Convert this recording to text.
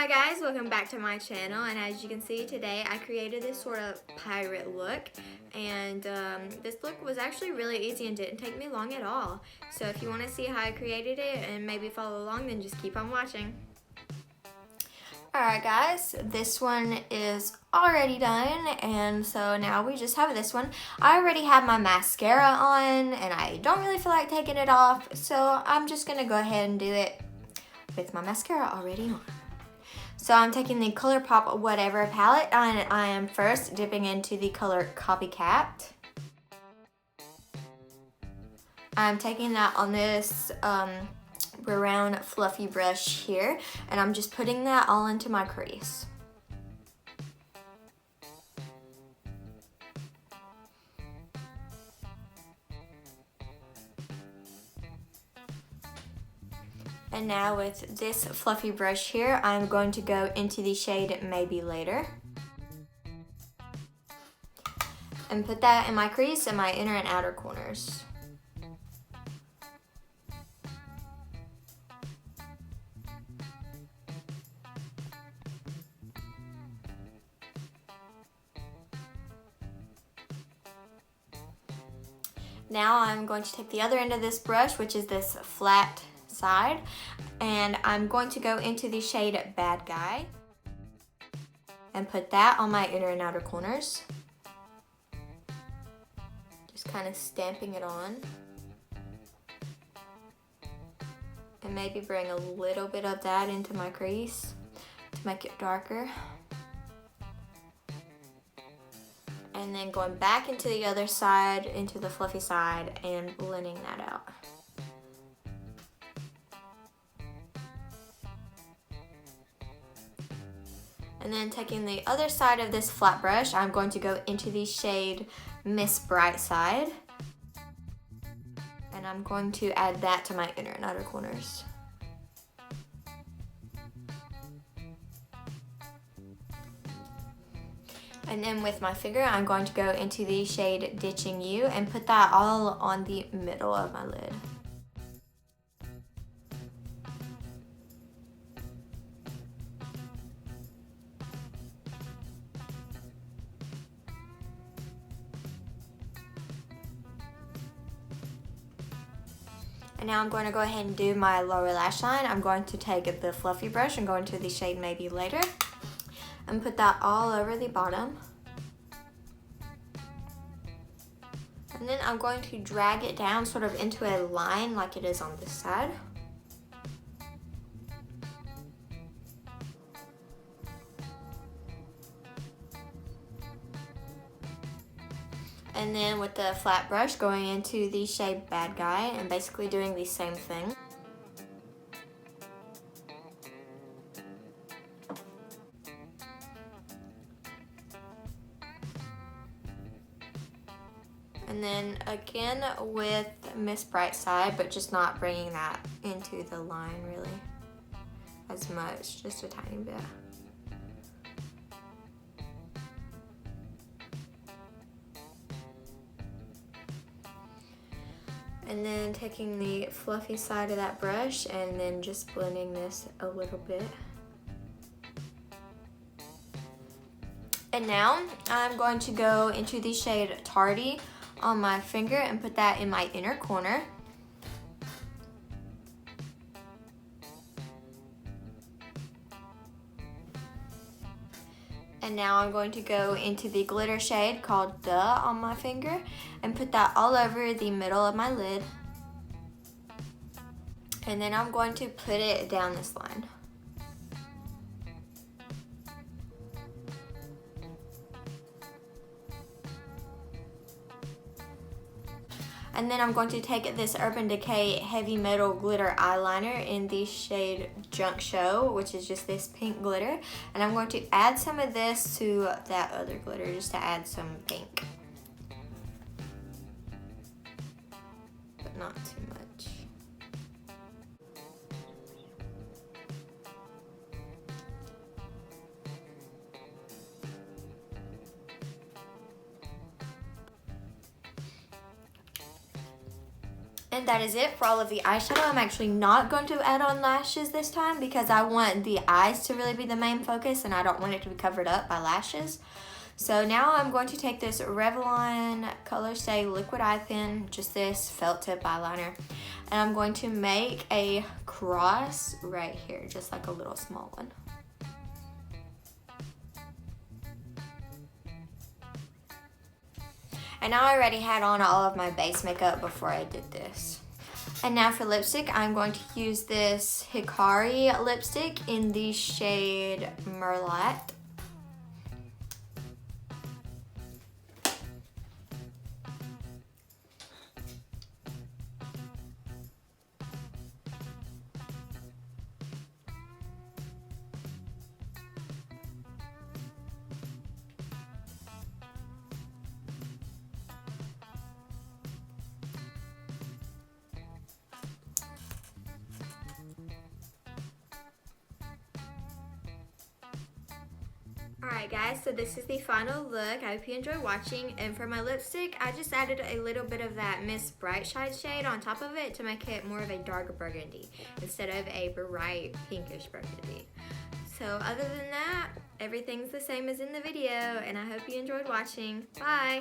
Hi guys, welcome back to my channel, and as you can see today I created this sort of pirate look, and this look was actually really easy and didn't take me long at all. So if you want to see how I created it and maybe follow along, then just keep on watching. Alright guys, this one is already done, and so now we just have this one. I already have my mascara on and I don't really feel like taking it off, so I'm just gonna go ahead and do it with my mascara already on. So I'm taking the ColourPop Whatever palette, and I am first dipping into the color Copycat. I'm taking that on this brown fluffy brush here, and I'm just putting that all into my crease. And now with this fluffy brush here, I'm going to go into the shade Maybe Later. And put that in my crease and my inner and outer corners. Now I'm going to take the other end of this brush, which is this flat side, and I'm going to go into the shade Bad Guy and put that on my inner and outer corners. Just kind of stamping it on. And maybe bring a little bit of that into my crease to make it darker. And then going back into the other side, into the fluffy side, and blending that out. And then taking the other side of this flat brush, I'm going to go into the shade Miss Brightside. And I'm going to add that to my inner and outer corners. And then with my finger, I'm going to go into the shade Ditching You and put that all on the middle of my lid. And now I'm going to go ahead and do my lower lash line. I'm going to take the fluffy brush and go into the shade Maybe Later and put that all over the bottom. And then I'm going to drag it down sort of into a line like it is on this side. And then with the flat brush, going into the shade Bad Guy and basically doing the same thing. And then again with Miss Brightside, but just not bringing that into the line really as much, just a tiny bit. And then taking the fluffy side of that brush and then just blending this a little bit. And now I'm going to go into the shade Tardy on my finger and put that in my inner corner. And now I'm going to go into the glitter shade called Duh on my finger and put that all over the middle of my lid. And then I'm going to put it down this line. And then I'm going to take this Urban Decay Heavy Metal Glitter Eyeliner in the shade Junk Show, which is just this pink glitter. And I'm going to add some of this to that other glitter just to add some pink. But not too much. everyone, that is it for all of the eyeshadow. I'm actually not going to add on lashes this time because I want the eyes to really be the main focus and I don't want it to be covered up by lashes. So now I'm going to take this Revlon Color Stay Liquid Eye Pen, just this felt tip eyeliner, and I'm going to make a cross right here, just like a little small one. And now I already had on all of my base makeup before I did this. And now for lipstick, I'm going to use this Hikari lipstick in the shade Merlot. Alright guys, so this is the final look. I hope you enjoyed watching. And for my lipstick, I just added a little bit of that Miss Brightside shade on top of it to make it more of a dark burgundy instead of a bright pinkish burgundy. So other than that, everything's the same as in the video, and I hope you enjoyed watching. Bye!